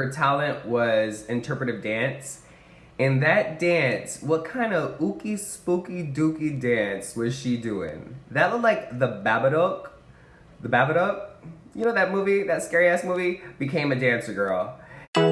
Her talent was interpretive dance. In that dance, what kind of ookie spooky dookie dance was she doing? That looked like the Babadook. The Babadook? You know that movie, that scary ass movie? Became a dancer girl. So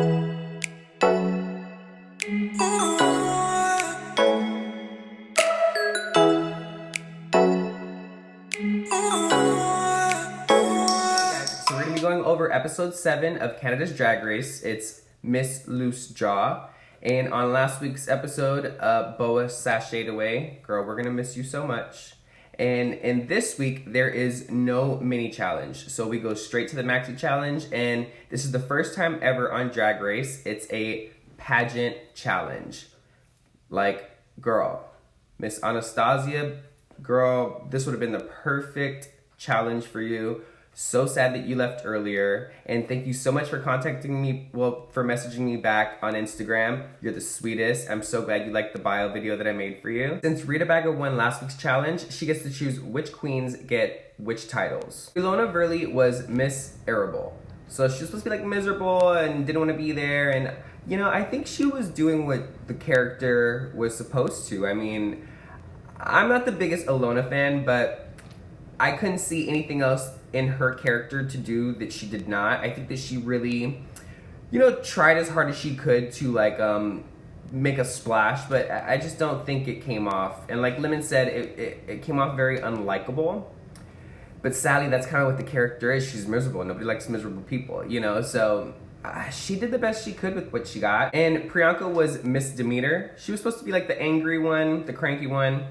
we're gonna be going over episode 7 of Canada's Drag Race. It's Miss Loose Jaw. And on last week's episode, Boa sashayed away. Girl, we're gonna miss you so much. And in this week, there is no mini challenge. So we go straight to the Maxi challenge. And this is the first time ever on Drag Race. It's a pageant challenge. Like, girl, Miss Anastasia, girl, this would have been the perfect challenge for you. So sad that you left earlier, and thank you so much for contacting me, for messaging me back on Instagram. You're the sweetest. I'm so glad you liked the bio video that I made for you. Since Rita Baga won last week's challenge, she gets to choose which queens get which titles. Elona Verley was Miss Arable. So she was supposed to be like miserable and didn't want to be there, and you know, I think she was doing what the character was supposed to. I mean, I'm not the biggest Elona fan, but I couldn't see anything else in her character to do that she did not. I think that she really, you know, tried as hard as she could to like make a splash, but I just don't think it came off. And like Lemon said, it came off very unlikable. But sadly, that's kind of what the character is. She's miserable. Nobody likes miserable people, you know? So she did the best she could with what she got. And Priyanka was Miss Demeter. She was supposed to be like the angry one, the cranky one.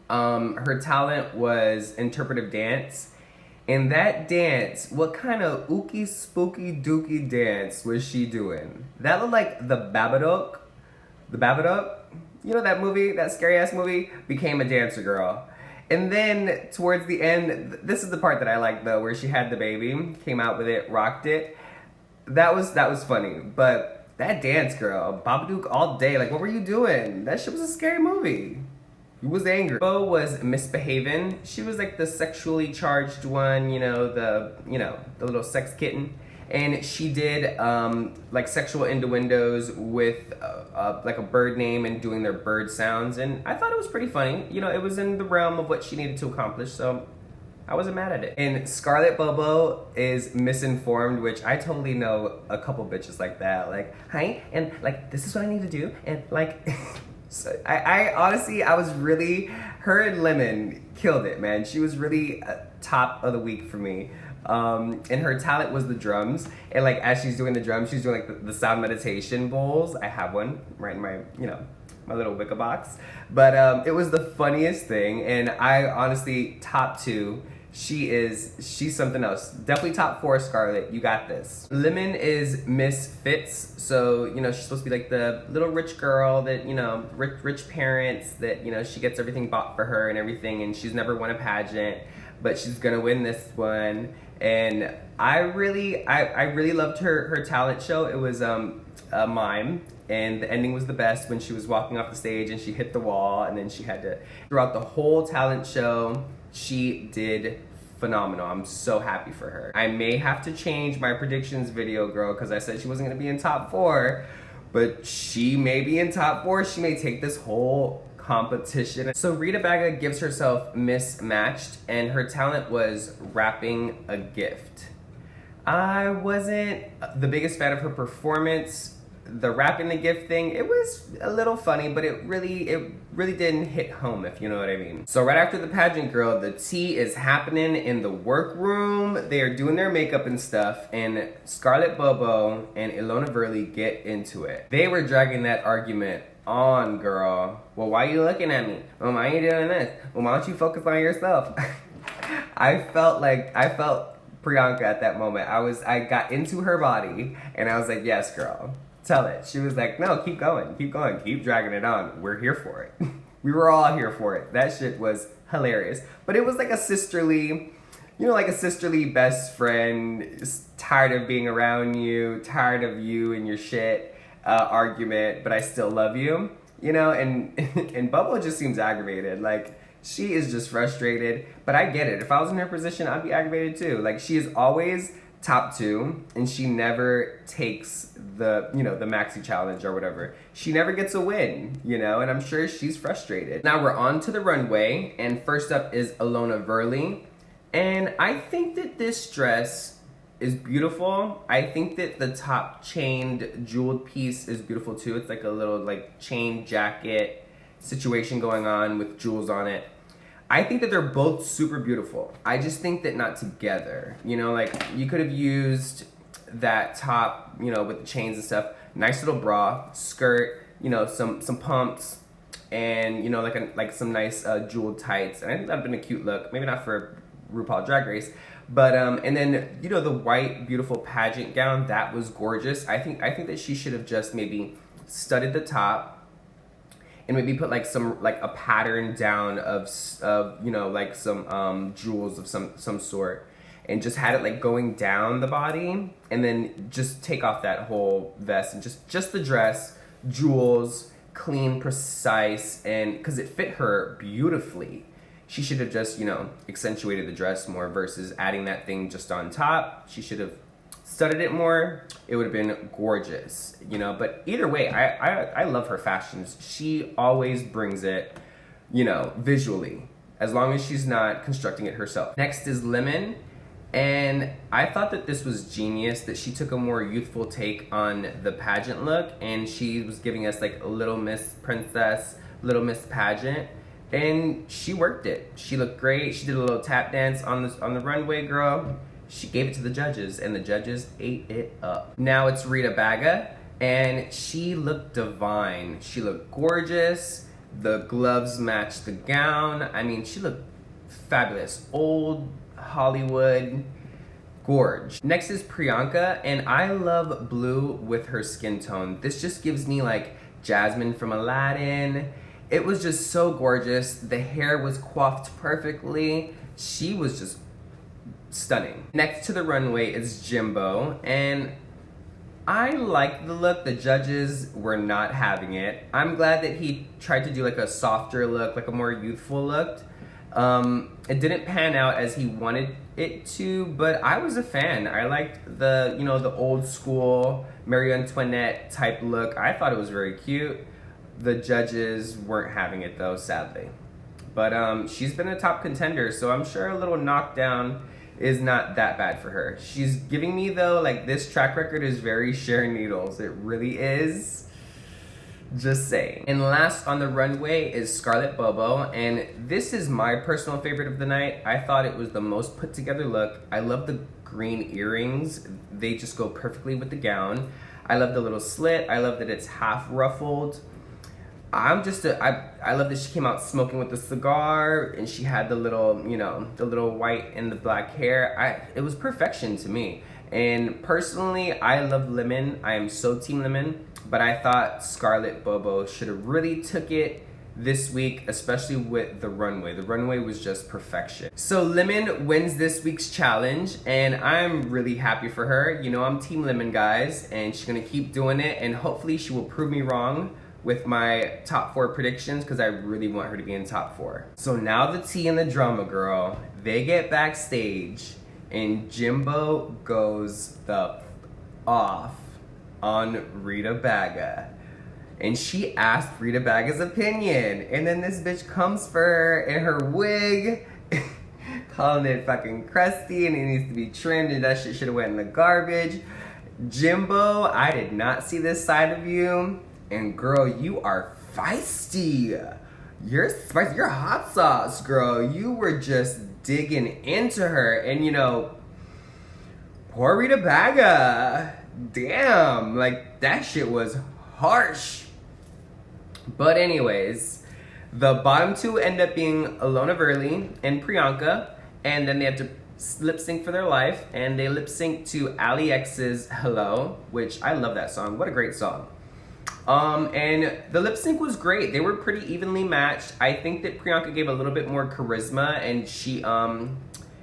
Her talent was interpretive dance. In that dance, what kind of ookie spooky dookie dance was she doing? That looked like the Babadook. The Babadook? You know that movie, that scary ass movie? Became a dancer girl. And then towards the end, this is the part that I like though, where she had the baby, came out with it, rocked it. That was funny, but that dance girl, Babadook all day, like what were you doing? That shit was a scary movie. He was angry. Bo was misbehaving. She was like the sexually charged one, you know, the little sex kitten. And she did like sexual innuendos with like a bird name and doing their bird sounds. And I thought it was pretty funny. You know, it was in the realm of what she needed to accomplish, so I wasn't mad at it. And Scarlet Bobo is misinformed, which I totally know a couple bitches like that. Like, hi, and like, this is what I need to do. And like, so I honestly, I was really, her and Lemon killed it, man. She was really top of the week for me. And her talent was the drums. And like, as she's doing the drums, she's doing like the sound meditation bowls. I have one right in my, you know, my little Wicca box. But it was the funniest thing. And I honestly, top 2. She's something else. Definitely top 4, Scarlet. You got this. Lemon is Miss Fitz. So, you know, she's supposed to be like the little rich girl that, you know, rich parents that, you know, she gets everything bought for her and everything. And she's never won a pageant, but she's gonna win this one. And I really loved her talent show. It was a mime. And the ending was the best when she was walking off the stage and she hit the wall and then she had to, throughout the whole talent show, she did phenomenal. I'm so happy for her. I may have to change my predictions video, girl, because I said she wasn't gonna be in top 4, but she may be in top 4. She may take this whole competition. So Rita Baga gives herself mismatched and her talent was wrapping a gift. I wasn't the biggest fan of her performance. The wrapping the gift thing, it was a little funny, but it really didn't hit home, if you know what I mean. So right after the pageant, girl, the tea is happening in the workroom. They are doing their makeup and stuff, and Scarlet Bobo and Elona Verley get into it. They were dragging that argument on, girl. Well, why are you looking at me? Well, why are you doing this? Well, why don't you focus on yourself? I felt Priyanka at that moment. I got into her body, and I was like, yes, girl. Tell it. She was like, no, keep going, keep dragging it on. We're here for it. We were all here for it. That shit was hilarious. But it was like a sisterly, you know, like a sisterly best friend, tired of being around you, tired of you and your shit argument, but I still love you, you know, and Bubble just seems aggravated. Like, she is just frustrated, but I get it. If I was in her position, I'd be aggravated too. Like, she is always top 2, and she never takes the, you know, the Maxi challenge or whatever. She never gets a win, you know, and I'm sure she's frustrated. Now we're on to the runway, and first up is Elona Verley. And I think that this dress is beautiful. I think that the top chained jeweled piece is beautiful too. It's like a little like chain jacket situation going on with jewels on it. I think that they're both super beautiful. I just think that not together. You know, like you could have used that top, you know, with the chains and stuff. Nice little bra, skirt, you know, some pumps, and you know, like some nice jeweled tights. And I think that'd been a cute look. Maybe not for RuPaul Drag Race, but and then you know the white beautiful pageant gown, that was gorgeous. I think that she should have just maybe studded the top and maybe put like a pattern down of you know, like some jewels of some sort, and just had it like going down the body, and then just take off that whole vest and just the dress, jewels, clean, precise, and because it fit her beautifully. She should have just, you know, accentuated the dress more versus adding that thing just on top. She should have studied it more. It would have been gorgeous, you know. But either way, I love her fashions. She always brings it, you know, visually, as long as she's not constructing it herself. Next is Lemon. And I thought that this was genius, that she took a more youthful take on the pageant look, and she was giving us like a Little Miss Princess, Little Miss Pageant. And she worked it. She looked great. She did a little tap dance on the runway, girl. She gave it to the judges, and the judges ate it up. Now it's Rita Baga, and she looked divine. She looked gorgeous. The gloves matched the gown. I mean, she looked fabulous. Old Hollywood gorge. Next is Priyanka, and I love blue with her skin tone. This just gives me like Jasmine from Aladdin. It was just so gorgeous. The hair was coiffed perfectly. She was just stunning. Next to the runway is Jimbo, and I like the look. The judges were not having it. I'm glad that he tried to do like a softer look, like a more youthful look. It didn't pan out as he wanted it to, but I was a fan. I liked the, you know, the old school Marie Antoinette type look. I thought it was very cute. The judges weren't having it though, sadly. But she's been a top contender, so I'm sure a little knockdown is not that bad for her. She's giving me though, like this track record is very Sharon Needles. It really is. Just saying. And last on the runway is Scarlet Bobo, and this is my personal favorite of the night. I thought it was the most put together look. I love the green earrings. They just go perfectly with the gown. I love the little slit. I love that it's half ruffled. I love that she came out smoking with the cigar, and she had the little, you know, the little white and the black hair. It was perfection to me. And personally, I love Lemon. I am so team Lemon, but I thought Scarlet Bobo should have really took it this week, especially with the runway. The runway was just perfection. So Lemon wins this week's challenge, and I'm really happy for her. You know, I'm team Lemon, guys, and she's gonna keep doing it, and hopefully she will prove me wrong with my top 4 predictions, because I really want her to be in top 4. So now the tea and the drama, girl. They get backstage, and Jimbo goes the off on Rita Baga. And she asked Rita Baga's opinion, and then this bitch comes for her in her wig, calling it fucking crusty, and it needs to be trimmed, and that shit should have went in the garbage. Jimbo, I did not see this side of you. And girl, you are feisty. You're spicy. You're hot sauce, girl. You were just digging into her. And you know, poor Rita Baga. Damn, like that shit was harsh. But anyways, the bottom 2 end up being Elona Verley and Priyanka. And then they have to lip sync for their life. And they lip sync to Ali X's Hello, which I love that song. What a great song. And the lip sync was great. They were pretty evenly matched. I think that Priyanka gave a little bit more charisma, and she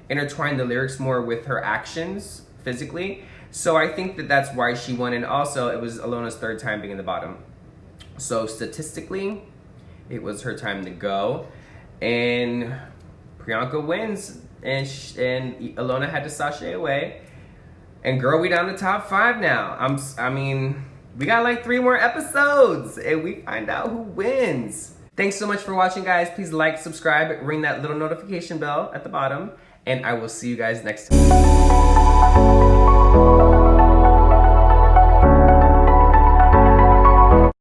intertwined the lyrics more with her actions physically. So I think that that's why she won. And also, it was Elona's 3rd time being in the bottom. So statistically, it was her time to go. And Priyanka wins, and Elona had to sashay away. And girl, we down to top 5 now. I mean, we got like 3 more episodes and we find out who wins. Thanks so much for watching, guys. Please like, subscribe, ring that little notification bell at the bottom, and I will see you guys next time.